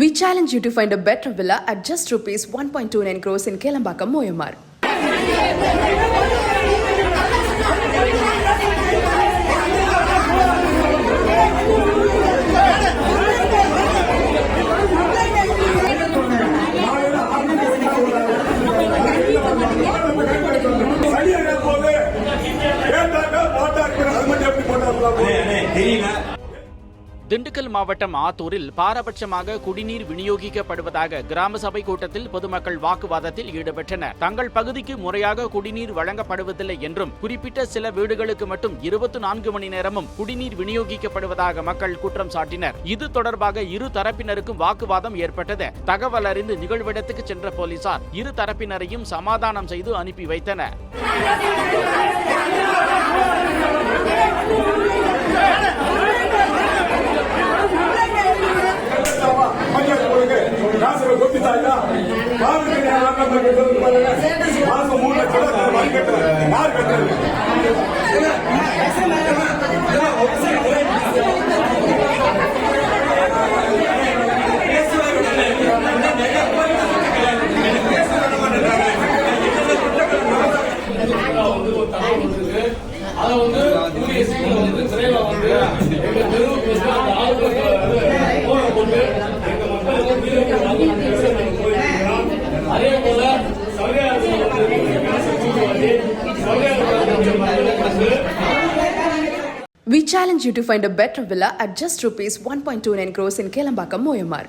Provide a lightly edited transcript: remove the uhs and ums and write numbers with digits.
We challenge you to find a better villa at just rupees 1.29 crores in Kelambakam, Moyamar. Dindigul மாவட்டம் ஆத்தூரில் பாரபட்சமாக குடிநீர் விநியோகிக்கப்படுவதாக கிராம சபை கூட்டத்தில் பொதுமக்கள் வாக்குவாதத்தில் ஈடுபட்டனர். தங்கள் பகுதிக்கு முறையாக குடிநீர் வழங்கப்படுவதில்லை என்றும் குறிப்பிட்ட சில வீடுகளுக்கு மட்டும் 24 மணி நேரமும் குடிநீர் விநியோகிக்கப்படுவதாக மக்கள் குற்றம் சாட்டினர். இது தொடர்பாக இரு தரப்பினருக்கும் வாக்குவாதம் ஏற்பட்டது. தகவல் அறிந்து நிகழ்விடத்துக்கு சென்ற போலீசார் இரு தரப்பினரையும் சமாதானம் செய்து அனுப்பி வைத்தனர். We challenge you to find a better villa at just rupees 1.29 crores in Kelambakam, Moyamar.